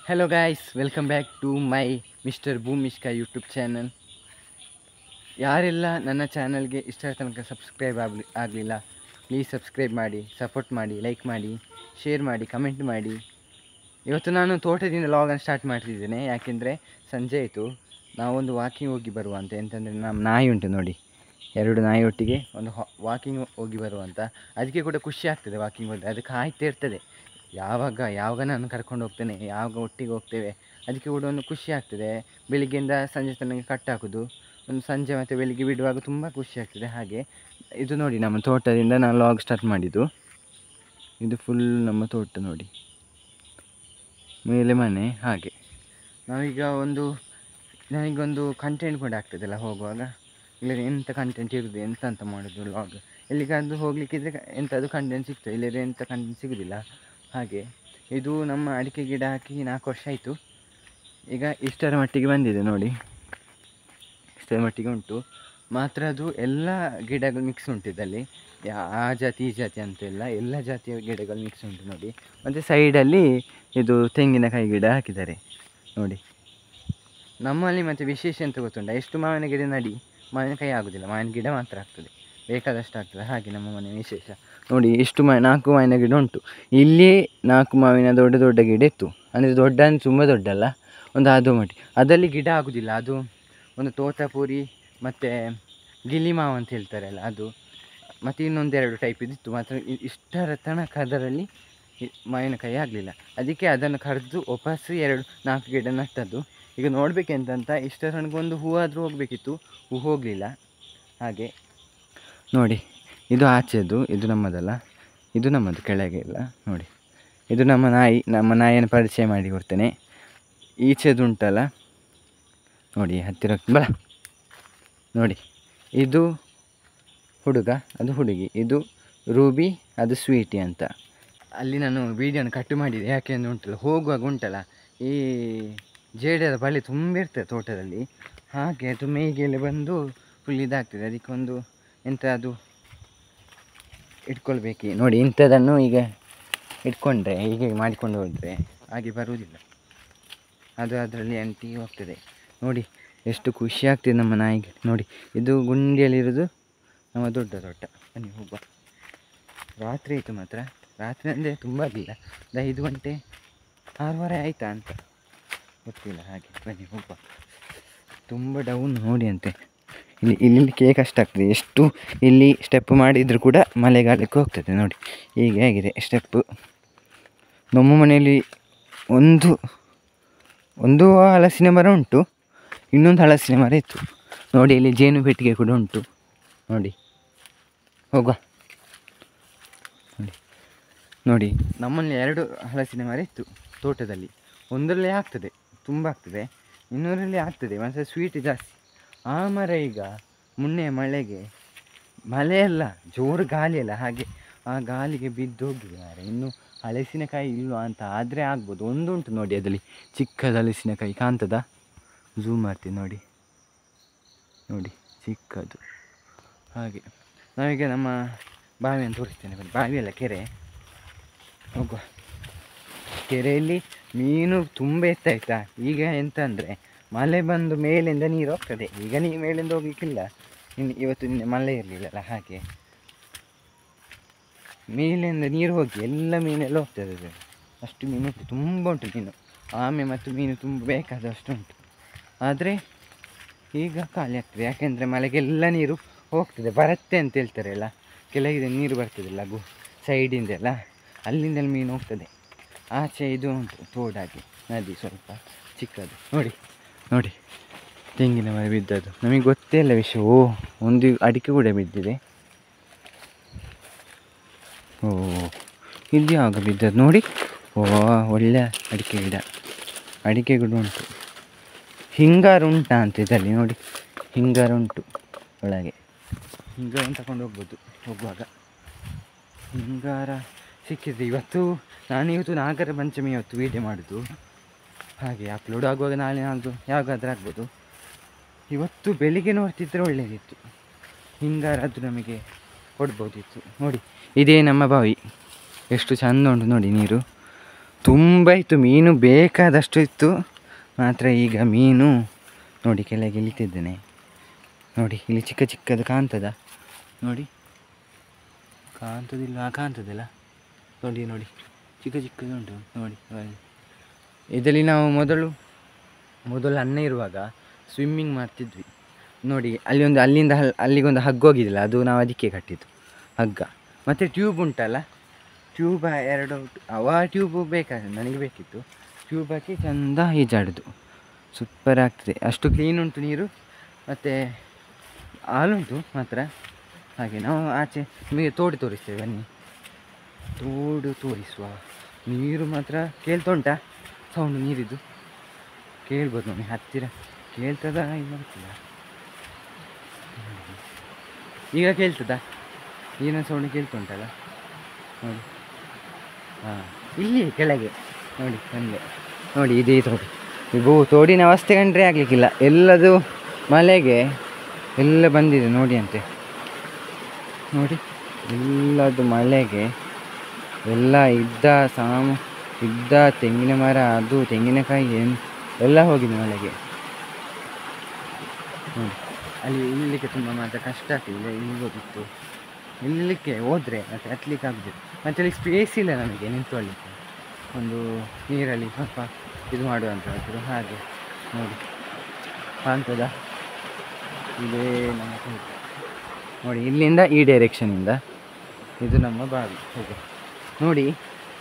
Hello guys, welcome back to my Mr. Boomishka YouTube channel. ಯಾರೆಲ್ಲ ನನ್ನ ಚಾನಲ್ಗೆ ಇಷ್ಟರ ತನಕ ಸಬ್ಸ್ಕ್ರೈಬ್ ಆಗಲಿಲ್ಲ, ಪ್ಲೀಸ್ ಸಬ್ಸ್ಕ್ರೈಬ್ ಮಾಡಿ, ಸಪೋರ್ಟ್ ಮಾಡಿ, ಲೈಕ್ ಮಾಡಿ, ಶೇರ್ ಮಾಡಿ, ಕಮೆಂಟ್ ಮಾಡಿ. ಇವತ್ತು ನಾನು ತೋಟದಿಂದ ಲಾಗನ್ನು ಸ್ಟಾರ್ಟ್ ಮಾಡ್ತಿದ್ದೇನೆ. ಯಾಕೆಂದರೆ ಸಂಜೆ ಆಯಿತು, ನಾವೊಂದು ವಾಕಿಂಗ್ ಹೋಗಿ ಬರುವ ಅಂತ. ಎಂತಂದರೆ ನಮ್ಮ ನಾಯಿ ಉಂಟು ನೋಡಿ, 2 ನಾಯಿ ಒಟ್ಟಿಗೆ ಒಂದು ವಾಕಿಂಗ್ ಹೋಗಿ ಬರುವಂತ. ಅದಕ್ಕೆ ಕೂಡ ಖುಷಿ ಆಗ್ತದೆ ವಾಕಿಂಗ್ ಹೋದರೆ, ಅದಕ್ಕೆ ಕಾಯ್ತಾ ಇರ್ತದೆ ಯಾವಾಗ ನಾನು ಕರ್ಕೊಂಡು ಹೋಗ್ತೇನೆ, ಯಾವಾಗ ಒಟ್ಟಿಗೆ ಹೋಗ್ತೇವೆ. ಅದಕ್ಕೆ ಕೂಡ ಒಂದು ಖುಷಿ ಆಗ್ತದೆ. ಬೆಳಿಗ್ಗೆಯಿಂದ ಸಂಜೆ ತನಕ ಕಟ್ ಹಾಕೋದು, ಒಂದು ಸಂಜೆ ಮತ್ತು ಬೆಳಿಗ್ಗೆ ಬಿಡುವಾಗ ತುಂಬ ಖುಷಿ ಆಗ್ತದೆ. ಹಾಗೆ ಇದು ನೋಡಿ, ನಮ್ಮ ತೋಟದಿಂದ ನಾನು ಲಾಗ್ ಸ್ಟಾರ್ಟ್ ಮಾಡಿದ್ದು. ಇದು ಫುಲ್ ನಮ್ಮ ತೋಟ ನೋಡಿ, ಮೇಲೆ ಮನೆ. ಹಾಗೆ ನಾವೀಗ ನನಗೊಂದು ಕಂಟೆಂಟ್ ಕೂಡ ಆಗ್ತದಲ್ಲ ಹೋಗುವಾಗ. ಇಲ್ಲದ್ರೆ ಎಂಥ ಕಂಟೆಂಟ್ ಇರೋದು, ಎಂತ ಮಾಡೋದು ಲಾಗ್. ಎಲ್ಲಿಗಾದ್ರೂ ಹೋಗ್ಲಿಕ್ಕಿದ್ರೆ ಎಂಥದ್ದು ಕಂಟೆಂಟ್ ಸಿಗ್ತದೆ, ಇಲ್ಲದ್ರೆ ಎಂಥ ಕಂಟೆಂಟ್ ಸಿಗೋದಿಲ್ಲ. ಹಾಗೆ ಇದು ನಮ್ಮ ಅಡಿಕೆ ಗಿಡ ಹಾಕಿ 4 ವರ್ಷ ಆಯಿತು. ಈಗ ಇಷ್ಟರ ಮಟ್ಟಿಗೆ ಬಂದಿದೆ ನೋಡಿ, ಇಷ್ಟರ ಮಟ್ಟಿಗೆ ಉಂಟು. ಮಾತ್ರ ಅದು ಎಲ್ಲ ಗಿಡಗಳು ಮಿಕ್ಸ್ ಉಂಟು ಇದರಲ್ಲಿ. ಆ ಜಾತಿ ಈ ಜಾತಿ ಅಂತೆಲ್ಲ, ಎಲ್ಲ ಜಾತಿಯ ಗಿಡಗಳು ಮಿಕ್ಸ್ ಉಂಟು ನೋಡಿ. ಮತ್ತು ಸೈಡಲ್ಲಿ ಇದು ತೆಂಗಿನಕಾಯಿ ಗಿಡ ಹಾಕಿದ್ದಾರೆ ನೋಡಿ. ನಮ್ಮಲ್ಲಿ ಮತ್ತು ವಿಶೇಷ ಎಂತ ಗೊತ್ತುಂಟ, ಎಷ್ಟು ಮಾವಿನ ಗಿಡ ನಡಿ ಮಾವಿನಕಾಯಿ ಆಗೋದಿಲ್ಲ, ಮಾವಿನ ಗಿಡ ಮಾತ್ರ ಆಗ್ತದೆ, ಬೇಕಾದಷ್ಟು ಆಗ್ತದೆ. ಹಾಗೆ ನಮ್ಮ ಮನೆ ವಿಶೇಷ ನೋಡಿ. ಎಷ್ಟು 4 ಮಾವಿನ ಗಿಡ ಉಂಟು ಇಲ್ಲಿ. 4 ಮಾವಿನ ದೊಡ್ಡ ಗಿಡ ಇತ್ತು. ಅಂದರೆ ದೊಡ್ಡ ಅಂದರೆ ತುಂಬ ದೊಡ್ಡ ಅಲ್ಲ, ಒಂದು ಅದು ಮಟ್ಟಿ. ಅದರಲ್ಲಿ ಗಿಡ ಆಗೋದಿಲ್ಲ, ಅದು ಒಂದು ತೋತಾಪುರಿ ಮತ್ತು ಗಿಲಿ ಮಾವು ಅಂತ ಹೇಳ್ತಾರಲ್ಲ ಅದು, ಮತ್ತು ಇನ್ನೊಂದೆರಡು ಟೈಪ್ ಇದ್ದಿತ್ತು. ಮಾತ್ರ ಇಷ್ಟರ ತನಕ ಅದರಲ್ಲಿ ಮಾವಿನಕಾಯಿ ಆಗಲಿಲ್ಲ. ಅದಕ್ಕೆ ಅದನ್ನು ಕರೆದು ವಾಪಸ್ 4 ಗಿಡ ನಟ್ಟದ್ದು. ಈಗ ನೋಡಬೇಕೆಂತಂತ ಇಷ್ಟರ ತನಕ ಒಂದು ಹೂವಾದರೂ ಹೋಗಬೇಕಿತ್ತು, ಹೂ ಹೋಗಲಿಲ್ಲ. ಹಾಗೆ ನೋಡಿ, ಇದು ಆಚೆದು, ಇದು ನಮ್ಮದಲ್ಲ, ಇದು ನಮ್ಮದು ಕೆಳಗೆ ಇಲ್ಲ ನೋಡಿ. ಇದು ನಮ್ಮ ನಾಯಿಯನ್ನು ಪರಿಚಯ ಮಾಡಿ ಕೊಡ್ತೇನೆ. ಈಚೆದು ಉಂಟಲ್ಲ ನೋಡಿ, ಹತ್ತಿರ ಬಲ ನೋಡಿ. ಇದು ಹುಡುಗ, ಅದು ಹುಡುಗಿ. ಇದು ರೂಬಿ, ಅದು ಸ್ವೀಟಿ ಅಂತ. ಅಲ್ಲಿ ನಾನು ವೀಡಿಯೋನ ಕಟ್ ಮಾಡಿದೆ. ಯಾಕೆಂದರೆ ಉಂಟಲ್ಲ, ಹೋಗುವಾಗ ಉಂಟಲ್ಲ ಈ ಜೇಡದ ಬಳೆ ತುಂಬ ಇರ್ತದೆ ತೋಟದಲ್ಲಿ. ಹಾಗೆ ಅದು ಮೇಯ್ಗೆಲ್ಲ ಬಂದು ಫುಲ್ ಇದಾಗ್ತದೆ. ಅದಕ್ಕೊಂದು ಎಂಥ ಅದು ಇಟ್ಕೊಳ್ಬೇಕು ನೋಡಿ. ಇಂಥದ್ದನ್ನು ಈಗ ಇಟ್ಕೊಂಡ್ರೆ, ಹೀಗೆ ಮಾಡಿಕೊಂಡು ಹೋದರೆ ಹಾಗೆ ಬರುವುದಿಲ್ಲ, ಅದು ಅದರಲ್ಲಿ ಅಂಟಿ ಹೋಗ್ತದೆ ನೋಡಿ. ಎಷ್ಟು ಖುಷಿ ಆಗ್ತದೆ ನಮ್ಮ ನಾಯಿಗೆ ನೋಡಿ. ಇದು ಗುಂಡಿಯಲ್ಲಿರೋದು ನಮ್ಮ ದೊಡ್ಡ ತೋಟ. ಬನ್ನಿ ಹೋಗುವ. ರಾತ್ರಿ ಆಯಿತು ಮಾತ್ರ, ರಾತ್ರಿ ಅಂದರೆ ತುಂಬ ಆಗಿಲ್ಲ, 5 ಗಂಟೆ 6:30 ಆಯಿತಾ ಅಂತ ಗೊತ್ತಿಲ್ಲ. ಹಾಗೆ ಬನ್ನಿ ಹೋಗುವ. ತುಂಬ ಡೌನ್ ನೋಡಿ ಅಂತೆ. ಇಲ್ಲಿ ಕೇಕ್ ಅಷ್ಟಾಗ್ತದೆ, ಎಷ್ಟು ಇಲ್ಲಿ ಸ್ಟೆಪ್ ಮಾಡಿದರೂ ಕೂಡ ಮಳೆಗಾಲಕ್ಕೆ ಹೋಗ್ತದೆ ನೋಡಿ. ಹೀಗೆ ಆಗಿದೆ ಸ್ಟೆಪ್ಪು. ನಮ್ಮ ಮನೆಯಲ್ಲಿ ಒಂದು ಹಲಸಿನ ಮರ ಉಂಟು, ಇನ್ನೊಂದು ಹಲಸಿನ ಮರ ಇತ್ತು ನೋಡಿ. ಇಲ್ಲಿ ಜೇನು ಪೆಟ್ಟಿಗೆ ಕೂಡ ಉಂಟು ನೋಡಿ. ಹೋಗುವ ನೋಡಿ. ನಮ್ಮಲ್ಲಿ 2 ಹಲಸಿನ ಮರ ಇತ್ತು ತೋಟದಲ್ಲಿ. ಒಂದರಲ್ಲಿ ಆಗ್ತದೆ, ತುಂಬ ಆಗ್ತದೆ, ಇನ್ನೊಂದರಲ್ಲಿ ಆಗ್ತದೆ ಮತ್ತು ಸ್ವೀಟ್ ಜಾಸ್ತಿ. ಆ ಮರ ಈಗ ಮೊನ್ನೆ ಮಳೆಯಲ್ಲ, ಜೋರು ಗಾಳಿ ಅಲ್ಲ, ಹಾಗೆ ಆ ಗಾಳಿಗೆ ಬಿದ್ದು ಹೋಗಿದೆ ಮಾರೆ. ಇನ್ನು ಹಲಸಿನಕಾಯಿ ಇಲ್ವಾ ಅಂತ ಆದರೆ ಆಗ್ಬೋದು. ಒಂದುಂಟು ನೋಡಿ, ಅದರಲ್ಲಿ ಚಿಕ್ಕದ ಹಲಸಿನಕಾಯಿ ಕಾಣ್ತದ, ಝೂಮ್ ಮಾಡ್ತೀನಿ ನೋಡಿ, ಚಿಕ್ಕದು. ಹಾಗೆ ನಾವೀಗ ನಮ್ಮ ಬಾವಿಯನ್ನು ತೋರಿಸ್ತೇನೆ ಬನ್ನಿ. ಬಾವಿಯಲ್ಲ, ಕೆರೆ. ಹೋಗುವ. ಕೆರೆಯಲ್ಲಿ ಮೀನು ತುಂಬ ಎತ್ತಾಯ್ತಾ. ಈಗ ಎಂತ ಅಂದರೆ ಮಳೆ ಬಂದು ಮೇಲಿಂದ ನೀರು ಹೋಗ್ತದೆ. ಈಗ ಮೇಲಿಂದ ಹೋಗ್ಲಿಕ್ಕಿಲ್ಲ, ಇವತ್ತು ನಿನ್ನೆ ಮಳೆ ಇರಲಿಲ್ಲಲ್ಲ, ಹಾಗೆ ಮೇಲಿಂದ ನೀರು ಹೋಗಿ ಎಲ್ಲ ಮೀನೆಲ್ಲ ಹೋಗ್ತದೆ. ಅದು ಅಷ್ಟು ಮೀನು ಉಂಟು, ತುಂಬ ಉಂಟು ಮೀನು. ಆಮೆ ಮತ್ತು ಮೀನು ತುಂಬ ಬೇಕಾದಷ್ಟು ಉಂಟು. ಆದರೆ ಈಗ ಖಾಲಿ ಆಗ್ತದೆ. ಯಾಕೆಂದರೆ ಮಳೆಗೆಲ್ಲ ನೀರು ಹೋಗ್ತದೆ, ಬರುತ್ತೆ ಅಂತ ಹೇಳ್ತಾರೆ ಅಲ್ಲ. ಕೆಳಗಿದೆ ನೀರು ಬರ್ತದಲ್ಲ ಸೈಡಿಂದೆಲ್ಲ, ಅಲ್ಲಿಂದೆಲ್ಲ ಮೀನು ಹೋಗ್ತದೆ. ಆಚೆ ಇದು ಉಂಟು ತೋಡಾಗಿ ನದಿ, ಸ್ವಲ್ಪ ಚಿಕ್ಕದು ನೋಡಿ. ತೆಂಗಿನ ಮರ ಬಿದ್ದದ್ದು ನಮಗೆ ಗೊತ್ತೇ ಇಲ್ಲ ವಿಷಯ. ಒಂದು ಅಡಿಕೆ ಕೂಡ ಬಿದ್ದಿದೆ. ಇಲ್ಲಿ ಆಗ ಬಿದ್ದದ್ದು ನೋಡಿ. ಒಳ್ಳೆ ಅಡಿಕೆ ಗಿಡ ಉಂಟು. ಹಿಂಗಾರು ಉಂಟಾ ಅಂತ ಇದರಲ್ಲಿ ನೋಡಿ, ಹಿಂಗಾರು ಉಂಟು ಒಳಗೆ. ಹಿಂಗಾರನ್ನು ತಗೊಂಡು ಹೋಗ್ಬೋದು ಹೋಗುವಾಗ. ಹಿಂಗಾರ ಸಿಕ್ಕಿದೆ ಇವತ್ತು. ಇವತ್ತು ನಾಗರ ಪಂಚಮಿ ಇವತ್ತು ವೀಡಿಯೋ ಮಾಡೋದು. ಹಾಗೆ ಅಪ್ಲೋಡ್ ಆಗುವಾಗ ನಾಳೆ ನಾಲ್ದು ಯಾವಾಗಾದ್ರೂ ಆಗ್ಬೋದು. ಇವತ್ತು ಬೆಳಿಗ್ಗೆ ನೋಡ್ತಿದ್ರೆ ಒಳ್ಳೆಯದಿತ್ತು, ಹಿಂಗಾರಾದರೂ ನಮಗೆ ಕೊಡ್ಬೋದಿತ್ತು ನೋಡಿ. ಇದೇ ನಮ್ಮ ಬಾವಿ, ಎಷ್ಟು ಚೆಂದ ಉಂಟು ನೋಡಿ ನೀರು. ತುಂಬ ಇತ್ತು ಮೀನು, ಬೇಕಾದಷ್ಟು ಇತ್ತು. ಮಾತ್ರ ಈಗ ಮೀನು ನೋಡಿ ಕೆಳಗೆ ಇಳಿತಿದ್ದೇನೆ. ನೋಡಿ ಇಲ್ಲಿ ಚಿಕ್ಕ ಚಿಕ್ಕದು ಕಾಣ್ತದ ನೋಡಿ, ಕಾಣ್ತದಿಲ್ಲ? ಕಾಣ್ತದಲ್ಲ ನೋಡಿ. ನೋಡಿ ಚಿಕ್ಕ ಚಿಕ್ಕದು ಉಂಟು ನೋಡಿ. ಇದರಲ್ಲಿ ನಾವು ಮೊದಲು ಅನ್ನ ಇರುವಾಗ ಸ್ವಿಮ್ಮಿಂಗ್ ಮಾಡ್ತಿದ್ವಿ ನೋಡಿ. ಅಲ್ಲಿಗೊಂದು ಹಗ್ಗ ಹೋಗಿದ್ದಿಲ್ಲ, ಅದು ನಾವು ಅದಕ್ಕೆ ಕಟ್ಟಿದ್ದು ಹಗ್ಗ. ಮತ್ತು ಟ್ಯೂಬ್ ಉಂಟಲ್ಲ, ಟ್ಯೂಬ್ 2 ಅವ ಟ್ಯೂಬು ನನಗೆ ಬೇಕಿತ್ತು. ಟ್ಯೂಬ್ ಹಾಕಿ ಚೆಂದ ಈಜಾಡೋದು, ಸೂಪರ್ ಆಗ್ತದೆ. ಅಷ್ಟು ಕ್ಲೀನ್ ಉಂಟು ನೀರು, ಮತ್ತು ಹಾಲುಂಟು ಮಾತ್ರ. ಹಾಗೆ ನಾವು ಆಚೆ ನಿಮಗೆ ತೋಡು ತೋರಿಸ್ತೇವೆ, ಬನ್ನಿ. ತೋಡು ತೋರಿಸುವ. ನೀರು ಮಾತ್ರ ಕೇಳ್ತಾ ಉಂಟಾ ಸೌಂಡು? ನೀರಿದ್ದು ಕೇಳ್ಬೋದು ನಮಗೆ. ಹತ್ತಿರ ಕೇಳ್ತದ? ಇಲ್ಲ ಗೊತ್ತಿಲ್ಲ. ಈಗ ಕೇಳ್ತದ? ನೀರಿನ ಸೌಂಡ್ ಕೇಳ್ತಾ ಉಂಟಲ್ಲ ನೋಡಿ. ಹಾಂ, ಇಲ್ಲಿ ಕೆಳಗೆ ನೋಡಿ ಬಂದೆ ನೋಡಿ. ಇದೇ ತೋಡು. ಇದು ತೋಡಿನ ಅವಸ್ಥೆ ಕಂಡ್ರೆ ಆಗಲಿಕ್ಕಿಲ್ಲ. ಎಲ್ಲದು ಮಳೆಗೆ ಎಲ್ಲ ಬಂದಿದೆ ನೋಡಿ ಅಂತೆ. ನೋಡಿ ಎಲ್ಲದು ಮಳೆಗೆ ಎಲ್ಲ ಇದ್ದ ತೆಂಗಿನ ಮರ, ಅದು ತೆಂಗಿನಕಾಯಿ ಎಲ್ಲ ಹೋಗಿದೆ ಮಳೆಗೆ ನೋಡಿ. ಅಲ್ಲಿ ಇಲ್ಲಿಕ್ಕೆ ತುಂಬ ಮಾತ್ರ ಕಷ್ಟ ಆಗ್ತಿಲ್ಲ. ಇಲ್ಲಿಗೋದಿತ್ತು, ಇಲ್ಲಿಕ್ಕೆ ಹೋದರೆ ಮತ್ತು ಹತ್ತಲಿಕ್ಕೆ ಆಗೋದಿಲ್ಲ. ಮತ್ತು ಅಲ್ಲಿ ಸ್ಪೇಸ್ ಇಲ್ಲ ನಮಗೆ ನಿಂತ್ಕೊಳ್ಳಿಕ್ಕೆ, ಒಂದು ನೀರಲ್ಲಿ ಸ್ವಲ್ಪ ಇದು ಮಾಡುವಂಥದ್ದು. ಹಾಗೆ ನೋಡಿ ಕಾಣ್ತದ? ಇದೇ ನಮ್ಮ ನೋಡಿ, ಇಲ್ಲಿಂದ ಈ ಡೈರೆಕ್ಷನಿಂದ ಇದು ನಮ್ಮ ಬಾವಿ. ಹೀಗೆ ನೋಡಿ,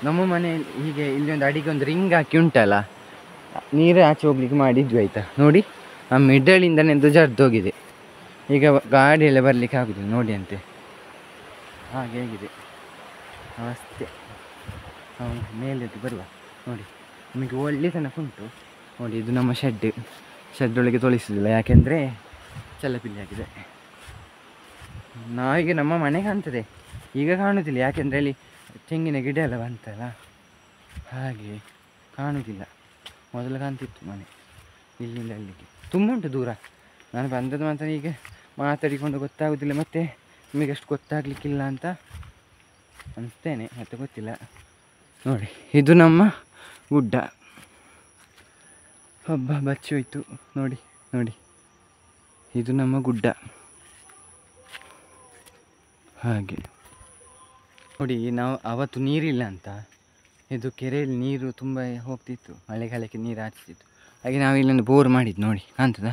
ನಮ್ಮ ಮನೆಯಲ್ಲಿ ಹೀಗೆ ಇಲ್ಲಿ ಒಂದು ಅಡಿಗೆ ಒಂದು ರಿಂಗ್ ಹಾಕಿ ಉಂಟಲ್ಲ, ನೀರು ಆಚೆ ಹೋಗ್ಲಿಕ್ಕೆ ಮಾಡಿದ್ವಿ ಆಯಿತಾ. ನೋಡಿ ಆ ಮಿಡಲಿಂದನೇ ಜರ್ದೋಗಿದೆ. ಈಗ ಗಾಡಿ ಎಲ್ಲ ಬರಲಿಕ್ಕೆ ಆಗೋದಿಲ್ಲ ನೋಡಿ ಅಂತೆ. ಹಾಗೆ ಹೇಗಿದೆ ಅವಸ್ಥೆ. ಮೇಲೆದ್ದು ಬರುವ ನೋಡಿ, ನಮಗೆ ಒಳ್ಳೆ ತನಕ ಉಂಟು ನೋಡಿ. ಇದು ನಮ್ಮ ಶೆಡ್ ಒಳಗೆ ತೊಳಿಸೋದಿಲ್ಲ, ಯಾಕೆಂದರೆ ಚಲ್ಲಪಿಲ್ಲಿ ಆಗಿದೆ. ನಾವೀಗ ನಮ್ಮ ಮನೆ ಕಾಣ್ತದೆ, ಈಗ ಕಾಣುವುದಿಲ್ಲ, ಯಾಕೆಂದರೆ ಅಲ್ಲಿ ತೆಂಗಿನ ಗಿಡ ಎಲ್ಲ ಬಂತಲ್ಲ, ಹಾಗೆ ಕಾಣುವುದಿಲ್ಲ. ಮೊದಲು ಕಾಣ್ತಿತ್ತು ಮನೆ. ಇಲ್ಲಿಂದ ಅಲ್ಲಿಗೆ ತುಂಬ ಉಂಟು ದೂರ. ನಾನು ಬಂದದ್ದು ಮಾತ್ರ ಈಗ ಮಾತಾಡಿಕೊಂಡು ಗೊತ್ತಾಗೋದಿಲ್ಲ, ಮತ್ತು ನಿಮಗೆ ಅಷ್ಟು ಗೊತ್ತಾಗಲಿಕ್ಕಿಲ್ಲ ಅಂತ ಅನಿಸ್ತೇನೆ, ಮತ್ತು ಗೊತ್ತಿಲ್ಲ. ನೋಡಿ ಇದು ನಮ್ಮ ಗುಡ್ಡ. ಹಬ್ಬ ಬಚ್ಚಿ ಹೋಯ್ತು ನೋಡಿ. ನೋಡಿ ಇದು ನಮ್ಮ ಗುಡ್ಡ. ಹಾಗೆ ನೋಡಿ, ನಾವು ಅವತ್ತು ನೀರಿಲ್ಲ ಅಂತ ಇದು ಕೆರೆಯಲ್ಲಿ ನೀರು ತುಂಬ ಹೋಗ್ತಿತ್ತು, ಮಳೆಗಾಲಕ್ಕೆ ನೀರು ಹಾಕ್ತಿತ್ತು. ಹಾಗೆ ನಾವು ಇಲ್ಲೊಂದು ಬೋರ್ ಮಾಡಿದ್ದು ನೋಡಿ, ಕಾಣ್ತದ?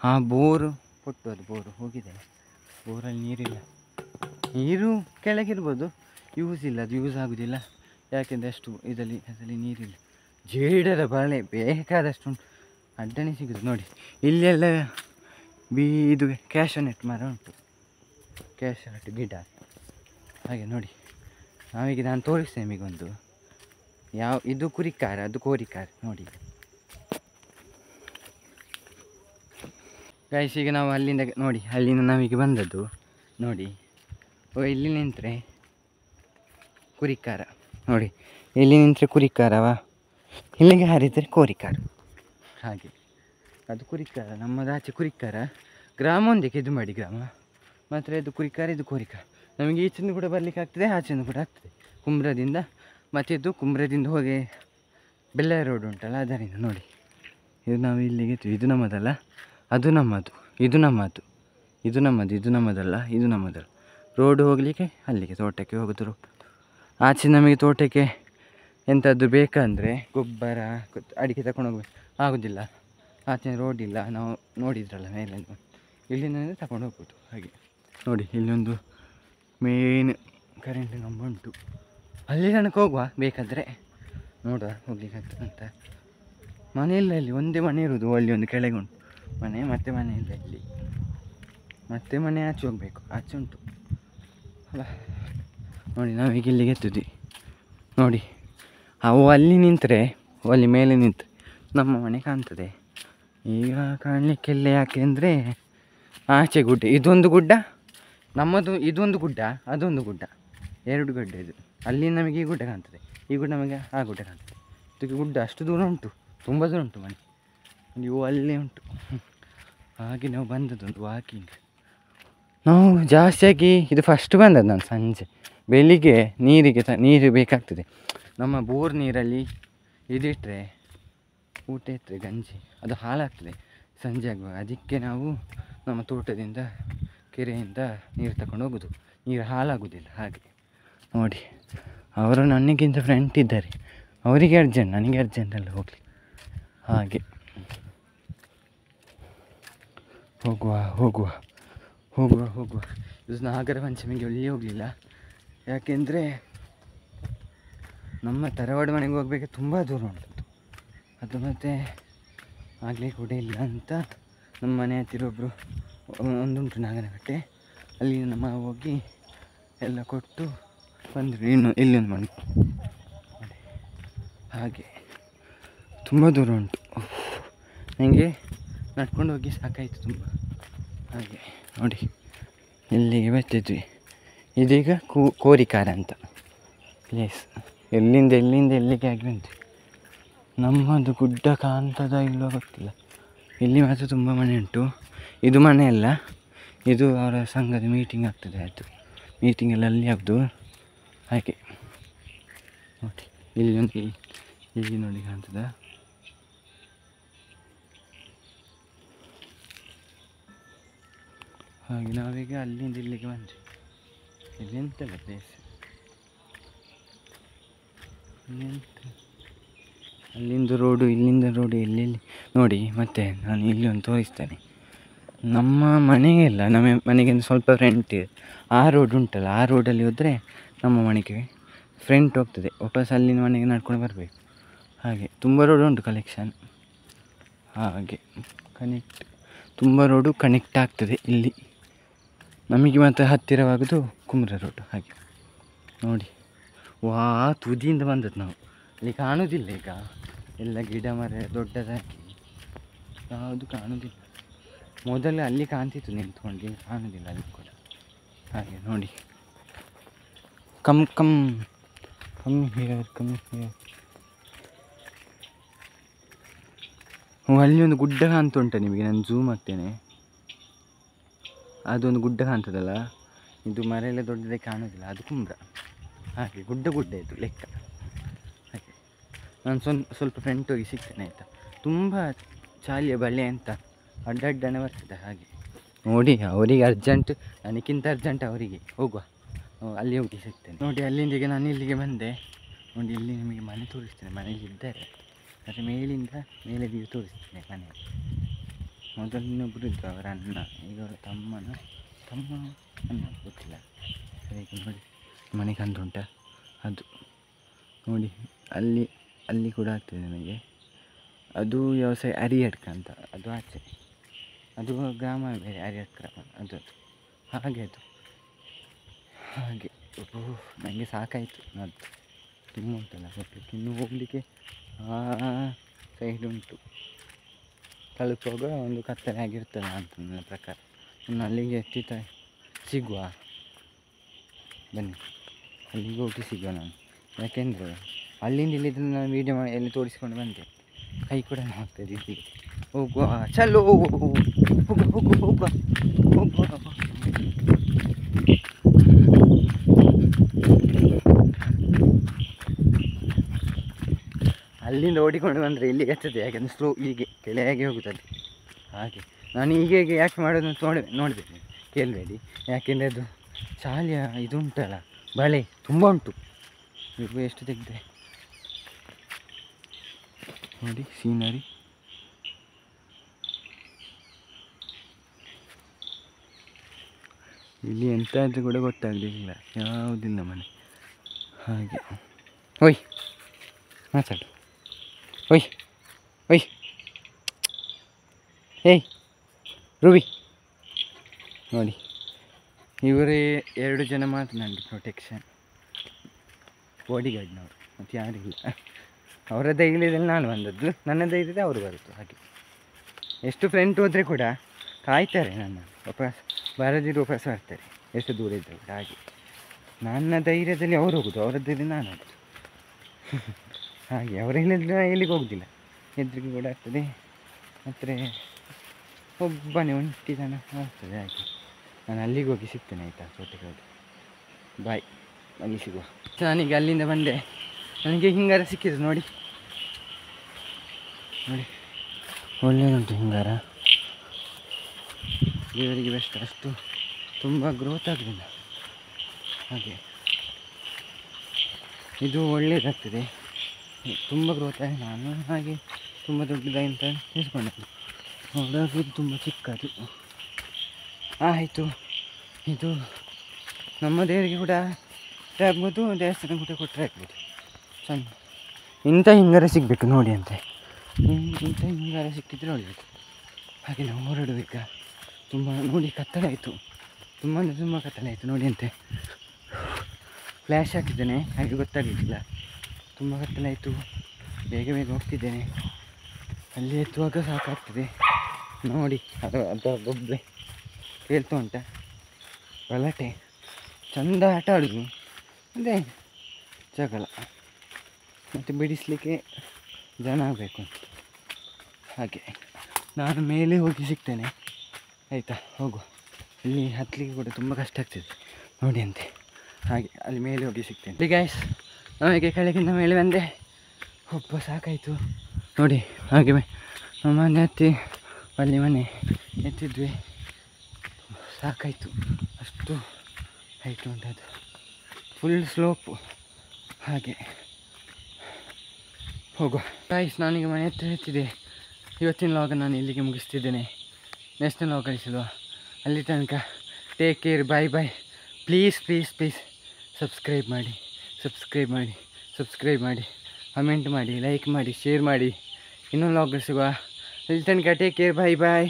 ಆ ಬೋರು ಕೊಟ್ಟು ಅದು ಬೋರು ಹೋಗಿದೆ. ಬೋರಲ್ಲಿ ನೀರಿಲ್ಲ, ನೀರು ಕೆಳಗಿರ್ಬೋದು, ಅದು ಯೂಸ್ ಆಗೋದಿಲ್ಲ. ಯಾಕೆಂದರೆ ಅಷ್ಟು ಅದರಲ್ಲಿ ನೀರಿಲ್ಲ. ಜೇಡರ ಬಳೆ ಬೇಕಾದಷ್ಟು ಉಂಟು, ಅಡ್ಡನೆ ಸಿಗೋದು ನೋಡಿ. ಇಲ್ಲೆಲ್ಲ ಇದು ಕ್ಯಾಶನೆಟ್ ಮರ ಉಂಟು, ಕ್ಯಾಶನೆಟ್ ಗಿಡ. ಹಾಗೆ ನೋಡಿ, ನಾವೀಗ ನಾನು ತೋರಿಸ್ತೇನೆ ನಿಮಗೊಂದು. ಇದು ಕುರಿಕಾರ, ಅದು ಕೋರಿಕಾರ ನೋಡಿ ಗೈಸ್. ಈಗ ನಾವು ಅಲ್ಲಿಂದ ನಾವೀಗ ಬಂದದ್ದು ನೋಡಿ. ಇಲ್ಲಿ ನಿಂತರೆ ಕುರಿಕಾರ ನೋಡಿ, ಇಲ್ಲಿ ನಿಂತರೆ ಕುರಿಕಾರವ, ಇಲ್ಲಿಗೆ ಹಾರಿದರೆ ಕೋರಿಕಾರ. ಹಾಗೆ ಅದು ಕುರಿಕಾರ, ನಮ್ಮದಾಚೆ ಕುರಿಕಾರ. ಗ್ರಾಮ ಒಂದಕ್ಕೆ ಇದು ಮಾಡಿ ಗ್ರಾಮ ಮಾತ್ರ. ಇದು ಕುರಿಕಾರ, ಇದು ಕೋರಿಕಾರ. ನಮಗೆ ಈಚಿಂದ ಕೂಡ ಬರಲಿಕ್ಕೆ ಆಗ್ತದೆ, ಆಚೆಯಿಂದ ಕೂಡ ಆಗ್ತದೆ, ಕುಂಬ್ರದಿಂದ. ಮತ್ತು ಇದು ಕುಂಬ್ರದಿಂದ ಹೋಗಿ ಬೆಳ್ಳಾರಿ ರೋಡ್ ಉಂಟಲ್ಲ, ಅದರಿಂದ ನೋಡಿ. ಇದು ನಾವು ಇಲ್ಲಿಗೆ ಇದು ನಮ್ಮದಲ್ಲ, ಅದು ನಮ್ಮದು, ಇದು ನಮ್ಮದು, ಇದು ನಮ್ಮದಲ್ಲ, ಇದು ನಮ್ಮದಲ್ಲ. ರೋಡ್ ಹೋಗಲಿಕ್ಕೆ ಅಲ್ಲಿಗೆ ತೋಟಕ್ಕೆ ಹೋಗೋದು ರೋಡ್. ಆಚೆ ನಮಗೆ ತೋಟಕ್ಕೆ ಎಂಥದ್ದು ಬೇಕಂದರೆ ಗೊಬ್ಬರ ಅಡಿಕೆ ತಗೊಂಡು ಹೋಗ್ಬೇಕು, ಆಗೋದಿಲ್ಲ. ಆಚೆ ರೋಡ್ ಇಲ್ಲ, ನಾವು ನೋಡಿದ್ರಲ್ಲ ಮೇಲೆ. ಇಲ್ಲಿಂದ ತಗೊಂಡು ಹೋಗ್ಬೋದು. ಹಾಗೆ ನೋಡಿ, ಇಲ್ಲೊಂದು ಮೇನ್ ಕರೆಂಟ್ ಕಂಬ ಉಂಟು, ಅಲ್ಲಿ ತನಕ ಹೋಗುವ ಬೇಕಾದರೆ, ನೋಡುವ ಹೋಗ್ಲಿಕ್ಕೆ ಆಗ್ತದೆ ಅಂತ. ಮನೆಯಿಲ್ಲ ಇಲ್ಲಿ, ಒಂದೇ ಮನೆ ಇರೋದು. ಅಲ್ಲಿ ಒಂದು ಕೆಳಗೆ ಉಂಟು ಮನೆ, ಮತ್ತೆ ಮನೆ ಇಲ್ಲ ಇಲ್ಲಿ. ಮತ್ತೆ ಮನೆ ಆಚೆ ಹೋಗಬೇಕು, ಆಚೆ ಉಂಟು ಅಲ್ಲ. ನೋಡಿ ನಾವೀಗ ಇಲ್ಲಿಗೆ ಎತ್ತಿದ್ವಿ ನೋಡಿ. ಅವು ಅಲ್ಲಿ ನಿಂತರೆ, ಅಲ್ಲಿ ಮೇಲೆ ನಿಂತು ನಮ್ಮ ಮನೆ ಕಾಣ್ತದೆ. ಈಗ ಕಾಣಲಿಕ್ಕೆಲ್ಲ, ಯಾಕೆ ಅಂದರೆ ಆಚೆ ಗುಡ್ಡ, ಇದೊಂದು ಗುಡ್ಡ ನಮ್ಮದು, ಇದೊಂದು ಗುಡ್ಡ, ಅದೊಂದು ಗುಡ್ಡ, 2 ಗುಡ್ಡ. ಇದು ಅಲ್ಲಿ ನಮಗೆ ಈ ಗುಡ್ಡ ಕಾಣ್ತದೆ, ಈ ಗುಡ್ಡ ನಮಗೆ ಆ ಗುಡ್ಡ ಕಾಣ್ತದೆ. ಇದಕ್ಕೆ ಗುಡ್ಡ ಅಷ್ಟು ದೂರ ಉಂಟು, ತುಂಬ ದೂರ ಉಂಟು ಮನೆ. ನೀವು ಅಲ್ಲೇ ಉಂಟು. ಹಾಗೆ ನಾವು ಬಂದದ್ದೊಂದು ವಾಕಿಂಗ್. ನಾವು ಜಾಸ್ತಿಯಾಗಿ ಇದು ಫಸ್ಟ್ ಬಂದದ್ದು ನಾನು ಸಂಜೆ. ಬೆಳಿಗ್ಗೆ ನೀರು ಬೇಕಾಗ್ತದೆ, ನಮ್ಮ ಬೋರ್ ನೀರಲ್ಲಿ ಇದಿಟ್ಟರೆ ಊಟ ಇಟ್ಟರೆ ಗಂಜಿ ಅದು ಹಾಳಾಗ್ತದೆ ಸಂಜೆ ಆಗುವಾಗ. ಅದಕ್ಕೆ ನಾವು ನಮ್ಮ ತೋಟದಿಂದ ಕೆರೆಯಿಂದ ನೀರು ತಗೊಂಡು ಹೋಗೋದು, ನೀರು ಹಾಳಾಗೋದಿಲ್ಲ. ಹಾಗೆ ನೋಡಿ, ಅವರು ನನಗಿಂತ ಫ್ರೆಂಡ್ ಇದ್ದಾರೆ, ಅವರಿಗೆ ಅರ್ಜೆಂಟ್, ನನಗೆ ಅರ್ಜೆಂಟಲ್ಲ ಹೋಗಲಿ. ಹಾಗೆ ಹೋಗುವ ಹೋಗುವ ಹೋಗುವ ಹೋಗುವ. ಇದು ನಾಗರ ಪಂಚಮಿಗೆ ಎಲ್ಲಿ ಹೋಗಲಿಲ್ಲ, ಯಾಕೆಂದರೆ ನಮ್ಮ ತರವಾಡು ಮನೆಗೆ ಹೋಗಬೇಕು, ತುಂಬ ದೂರ ಉಂಟು ಅದು. ಮತ್ತು ಆಗಲೇ ಕೂಡ ಇಲ್ಲ ಅಂತ ನಮ್ಮ ಮನೆ ಹತ್ತಿರ ಒಬ್ಬರು ಒಂದುಂಟು ನಾಗನಕಟ್ಟೆ, ಅಲ್ಲಿ ನಮ್ಮ ಹೋಗಿ ಎಲ್ಲ ಕೊಟ್ಟು ಬಂದರು. ಇನ್ನು ಇಲ್ಲೊಂದು ಮನೆ, ಹಾಗೆ ತುಂಬ ದೂರ ಉಂಟು. ನನಗೆ ನಡ್ಕೊಂಡು ಹೋಗಿ ಸಾಕಾಯಿತು ತುಂಬ. ಹಾಗೆ ನೋಡಿ, ಇಲ್ಲಿಗೆ ಬರ್ತಿದ್ವಿ. ಇದೀಗ ಕೋರಿಕಾರ ಅಂತ ಪ್ಲೇಸ್. ಎಲ್ಲಿಂದ ಎಲ್ಲಿಗೆ ಆಗಿ ಬಂದ್ವಿ. ನಮ್ಮದು ಗುಡ್ಡ ಕಾಣ್ತದ ಇಲ್ಲೋ ಗೊತ್ತಿಲ್ಲ. ಇಲ್ಲಿ ಮಾತ್ರ ತುಂಬ ಮನೆ ಉಂಟು. ಇದು ಮನೆ ಅಲ್ಲ, ಇದು ಅವರ ಸಂಘದ ಮೀಟಿಂಗ್ ಆಗ್ತದೆ, ಆಯಿತು. ಮೀಟಿಂಗೆಲ್ಲ ಅಲ್ಲಿ ಆಗ್ದು. ಹಾಗೆ ನೋಡಿ, ಇಲ್ಲಿ ನೋಡಿ ಕಾಣ್ತದ. ಹಾಗೆ ನಾವೀಗ ಅಲ್ಲಿಂದ ಇಲ್ಲಿಗೆ ಬಂದ್ವಿ. ಇಲ್ಲಿ ಎಂತಲ್ಲ ಪ್ಲೇಸ್, ಅಲ್ಲಿಂದ ರೋಡು ಇಲ್ಲಿಂದ ರೋಡು ಎಲ್ಲೆಲ್ಲಿ ನೋಡಿ. ಮತ್ತು ನಾನು ಇಲ್ಲಿ ಒಂದು ತೋರಿಸ್ತೇನೆ. ನಮ್ಮ ಮನೆಗೆಲ್ಲ ನಮ್ಮ ಮನೆಗೆ ಸ್ವಲ್ಪ ಫ್ರಂಟ್ ಇದೆ, ಆ ರೋಡ್ ಉಂಟಲ್ಲ, ಆ ರೋಡಲ್ಲಿ ಹೋದರೆ ನಮ್ಮ ಮನೆಗೆ ಫ್ರಂಟ್ ಹೋಗ್ತದೆ. ವಾಪಸ್ ಅಲ್ಲಿನ ಮನೆಗೆ ನಡ್ಕೊಂಡು ಬರಬೇಕು. ಹಾಗೆ ತುಂಬ ರೋಡ್ ಉಂಟು ಕಲೆಕ್ಷನ್. ಹಾಗೆ ತುಂಬ ರೋಡು ಕನೆಕ್ಟ್ ಆಗ್ತದೆ ಇಲ್ಲಿ. ನಮಗೆ ಮಾತ್ರ ಹತ್ತಿರವಾಗೋದು ಕುಮ್ರ ರೋಡು. ಹಾಗೆ ನೋಡಿ, ತುದಿಯಿಂದ ಬಂದದ್ದು ನಾವು. ಅಲ್ಲಿ ಕಾಣೋದಿಲ್ಲ ಈಗ, ಎಲ್ಲ ಗಿಡ ಮರ ದೊಡ್ಡದಾಗಿ ಯಾವುದು ಕಾಣೋದಿಲ್ಲ. ಮೊದಲು ಅಲ್ಲಿ ಕಾಣ್ತಿತ್ತು ನಿಂತ್ಕೊಂಡು, ಕಾಣೋದಿಲ್ಲ ಅಲ್ಲಿ ಕೂಡ. ಹಾಗೆ ನೋಡಿ, ಕಮ್ಮಿ ಹಿಯರ್. ಅಲ್ಲಿ ಒಂದು ಗುಡ್ಡ ಕಾಣ್ತಾ ಉಂಟ ನಿಮಗೆ, ನಾನು ಝೂಮ್ ಆಗ್ತೇನೆ. ಅದೊಂದು ಗುಡ್ಡ ಕಾಣ್ತದಲ್ಲ, ಇದು ಮರ ಎಲ್ಲ ದೊಡ್ಡದಾಗಿ ಕಾಣೋದಿಲ್ಲ, ಅದು ಕುಮ್ರ. ಹಾಗೆ ಗುಡ್ಡ ಇದು ಲೆಕ್ಕ. ಹಾಗೆ ನಾನು ಸ್ವಲ್ಪ ಫ್ರೆಂಟ್ ಹೋಗಿ ಸಿಗ್ತೇನೆ, ಆಯಿತಾ. ತುಂಬ ಚಾಲಿಯ ಬಳೆ ಅಂತ ಅಡ್ಡಾಡ್ಡನೆ ಬರ್ತದೆ. ಹಾಗೆ ನೋಡಿ, ಅವರಿಗೆ ಅರ್ಜೆಂಟ್, ನನಗಿಂತ ಅರ್ಜೆಂಟ್ ಅವರಿಗೆ. ಹೋಗುವ, ಅಲ್ಲಿ ಹೋಗಿ ಸಿಗ್ತೇನೆ. ನೋಡಿ, ಅಲ್ಲಿಂದ ಈಗ ನಾನು ಇಲ್ಲಿಗೆ ಬಂದೆ. ನೋಡಿ, ಇಲ್ಲಿ ನಿಮಗೆ ಮನೆ ತೋರಿಸ್ತೇನೆ. ಮನೇಲಿ ಇದ್ದಾರೆ, ಆದರೆ ಮೇಲೆ ವ್ಯೂ ತೋರಿಸ್ತೇನೆ ಮನೆ. ಮೊದಲು ಇನ್ನೊಬ್ಬರು ಇದ್ದರು, ಅವರ ಅಣ್ಣ, ಈಗ ಅವರ ತಮ್ಮ ಅಣ್ಣ ಗೊತ್ತಿಲ್ಲ. ಅದಕ್ಕೆ ನೋಡಿ, ಮನೆ ಕಂಡುಂಟ ಅದು ನೋಡಿ. ಅಲ್ಲಿ ಕೂಡ ಆಗ್ತದೆ ನನಗೆ. ಅದು ವ್ಯವಸಾಯ ಅರಿಯಡ್ಕ ಅಂತ, ಅದು ಆಚೆ, ಅದು ಗ್ರಾಮ ಬೇರೆ, ಅರಿಯಡ್ಕ ಅದು ಹಾಗೆ. ನನಗೆ ಸಾಕಾಯಿತು. ಅದು ತುಂಬ ಉಂಟಲ್ಲ ಹೋಗ್ಲಿಕ್ಕೆ, ಇನ್ನೂ ಹೋಗಲಿಕ್ಕೆ ಸೈಡ್ ಉಂಟು. ತಲುಪುವಾಗ ಒಂದು ಕತ್ತಲೆ ಆಗಿರ್ತದೆ ಅಂತ ನನ್ನ ಪ್ರಕಾರ. ಇನ್ನು ಅಲ್ಲಿಗೆ ಸಿಗುವ, ಬನ್ನಿ ಅಲ್ಲಿಗೆ ಹೋಗಿ ಸಿಗುವ ನಾನು. ಯಾಕೆಂದರೆ ಅಲ್ಲಿಂದ ಇಲ್ಲಿದ್ರೆ ನಾನು ವೀಡಿಯೋ ಎಲ್ಲಿ ತೋರಿಸ್ಕೊಂಡು ಬಂದೆ, ಕೈ ಕೂಡ ಆಗ್ತದೆ ಇಲ್ಲಿಗೆ. ಹೋಗುವ, ಚಲೋ ಹೋಗುವ. ಅಲ್ಲಿಂದ ಓಡಿಕೊಂಡು ಬಂದರೆ ಇಲ್ಲಿಗೆ ಹತ್ತದೆ, ಯಾಕೆಂದರೆ ಸ್ಲೋ ಹೀಗೆ ಕೆಳಗೆ ಹೋಗುತ್ತದೆ. ಹಾಗೆ ನಾನು ಹೀಗೆ ಯಾಕೆ ಮಾಡೋದು ಅಂತ ನೋಡಿದೆ, ಕೇಳಬೇಡಿ. ಯಾಕೆಂದರೆ ಅದು ಶಾಲೆಯ ಇದು ಉಂಟಲ್ಲ, ಬಳೆ ತುಂಬ ಉಂಟು. ಇವು ಎಷ್ಟು ತೆಗೆದೆ ನೋಡಿ, ಸೀನರಿ. ಇಲ್ಲಿ ಎಂತ ಆದರೂ ಕೂಡ ಗೊತ್ತಾಗಲಿಲ್ಲ, ಯಾವುದಿಲ್ಲ ಮನೆ. ಹಾಗೆ ಓಯ್ ಮಾತಾಡು, ಓಯ್ ಏಯ್ ರೂಬಿ. ನೋಡಿ, ಇವರೇ 2 ಜನ ಮಾತ್ರ ನನಗೆ ಪ್ರೊಟೆಕ್ಷನ್, ಬಾಡಿಗಾರ್ಡ್ನವರು, ಮತ್ತು ಯಾರಿಲ್ಲ. ಅವರ ಧೈರ್ಯದಲ್ಲಿ ನಾನು ಬಂದದ್ದು, ನನ್ನ ಧೈರ್ಯದಲ್ಲಿ ಅವರು ಬರುತ್ತು. ಹಾಗೆ ಎಷ್ಟು ಫ್ರೆಂಡ್ ಹೋದರೆ ಕೂಡ ಕಾಯ್ತಾರೆ ನನ್ನ, ವಾಪಸ್ ಬರದಿರು ವಾಪಸ್ ಬರ್ತಾರೆ, ಎಷ್ಟು ದೂರ ಇದ್ದರು. ಹಾಗೆ ನನ್ನ ಧೈರ್ಯದಲ್ಲಿ ಅವರು ಹೋಗೋದು, ಅವರ ಧೈರ್ಯ ನಾನು ಹೋಗೋದು. ಹಾಗೆ ಅವರು ಹೇಳಿದ್ರೆ ಎಲ್ಲಿಗೆ ಹೋಗೋದಿಲ್ಲ, ಹೆದರಿಕೆ ಕೂಡ ಆಗ್ತದೆ. ಮತ್ತು ಒಬ್ಬನೇ ಒಂಟಿತನ ಆಗ್ತದೆ. ಹಾಗೆ ನಾನು ಅಲ್ಲಿಗೆ ಹೋಗಿ ಸಿಗ್ತೇನೆ, ಆಯಿತಾ, ತೋಟಕ್ಕೆ ಹೋಗಿ. ಬಾಯ್, ಅಲ್ಲಿ ಸಿಗುವ. ನಾನೀಗ ಅಲ್ಲಿಂದ ಬಂದೆ. ನನಗೆ ಹಿಂಗಾರ ಸಿಕ್ಕಿದೆ ನೋಡಿ ನೋಡಿ, ಒಳ್ಳೆಯದುಂಟು ಹಿಂಗಾರ. ದೇವರಿಗೆ ಬೆಸ್ಟ್, ಅಷ್ಟು ತುಂಬ ಗ್ರೋತ್ ಆಗಲಿಲ್ಲ. ಹಾಗೆ ಇದು ಒಳ್ಳೆಯದಾಗ್ತದೆ, ತುಂಬ ಗ್ರೋತ್ ಆಗಿ ನಾನು ಹಾಗೆ ತುಂಬ ದೊಡ್ಡದಾಗಿ ಅಂತ ನಿಲ್ಸ್ಕೊಂಡೆ. ನೋಡುವಾಗ ಇದು ತುಂಬ ಚಿಕ್ಕದು. ಆಯಿತು, ಇದು ನಮ್ಮ ದೇವರಿಗೆ ಕೂಡ ಆಗ್ಬೋದು, ದೇವಸ್ಥಾನ ಕೂಡ ಕೊಟ್ಟರೆ ಆಗ್ಬೋದು. ಸಣ್ಣ ಇಂಥ ಹಿಂಗಾರ ಸಿಗಬೇಕು ನೋಡಿ ಅಂತ, ಇಂಥ ಹಿಂಗಾರ ಸಿಕ್ಕಿದ್ರೆ ಒಳ್ಳೆಯದು. ಹಾಗೆ ನಾವು ಹೊರಡಬೇಕಾ, ತುಂಬ ನೋಡಿ ಕತ್ತಲಾಯಿತು, ತುಂಬ ಅಂದರೆ ತುಂಬ ಕತ್ತಲಾಯಿತು ನೋಡಿ ಅಂತೆ. ಫ್ಲ್ಯಾಶ್ ಹಾಕಿದ್ದೇನೆ, ಹಾಗೆ ಗೊತ್ತಾಗಲಿಕ್ಕಿಲ್ಲ, ತುಂಬ ಕತ್ತಲಾಯಿತು. ಬೇಗ ಬೇಗ ಹೋಗ್ತಿದ್ದೇನೆ. ಅಲ್ಲಿ ಎತ್ತುವಾಗ ಸಾಕಾಗ್ತದೆ ನೋಡಿ. ಅದು ಗೊಬ್ಬೆ ಕೇಳ್ತಾ ಉಂಟ, ಗಲಾಟೆ, ಚೆಂದ ಆಟ ಆಡೋದು, ಅದೇ ಜಗಳ, ಮತ್ತು ಬಿಡಿಸಲಿಕ್ಕೆ ಜನ ಆಗಬೇಕು. ಹಾಗೆ ನಾನು ಮೇಲೆ ಹೋಗಿ ಸಿಗ್ತೇನೆ ಆಯಿತಾ, ಹೋಗು. ಇಲ್ಲಿ ಹತ್ತಲಿಕ್ಕೆ ಕೂಡ ತುಂಬ ಕಷ್ಟ ಆಗ್ತದೆ ನೋಡಿ ಅಂತೆ. ಹಾಗೆ ಅಲ್ಲಿ ಮೇಲೆ ಹೋಗಿ ಸಿಗ್ತೇನೆ ಗೈಸ್. ನಮಗೆ ಕೆಳಗಿಂದ ಮೇಲೆ ಬಂದೆ, ಒಬ್ಬ ಸಾಕಾಯಿತು ನೋಡಿ. ಹಾಗೆ ಮನೆ ಹತ್ತಿ ಅಲ್ಲಿ ಮನೆ ಎತ್ತಿದ್ವಿ, ಸಾಕಾಯಿತು. ಅಷ್ಟು ಹೈಟು ಉಂಟದು, ಫುಲ್ ಸ್ಲೋಪು. ಹಾಗೆ ಹೋಗುವ ಗೈಸ್. ನಾನೀಗ ಮನೆ ಹತ್ರ ಎತ್ತಿದೆ. ಇವತ್ತಿನ ಲಾಗ ನಾನು ಇಲ್ಲಿಗೆ ಮುಗಿಸ್ತಿದ್ದೇನೆ. ನೆಕ್ಸ್ಟ್ ಲಾಗ್ ಕಳಿಸಿಲ್ವ, ಅಲ್ಲಿ ತನಕ take care, bye bye. Please please please subscribe ಮಾಡಿ, ಸಬ್ಸ್ಕ್ರೈಬ್ ಮಾಡಿ, ಸಬ್ಸ್ಕ್ರೈಬ್ ಮಾಡಿ, ಕಮೆಂಟ್ ಮಾಡಿ, ಲೈಕ್ ಮಾಡಿ, ಶೇರ್ ಮಾಡಿ. ಇನ್ನೊಂದು ಲಾಗ್ ಸಿಗುವ. ಅಲ್ಲಿ ತನಕ ಟೇಕ್ ಕೇರ್, ಬಾಯ್ ಬಾಯ್.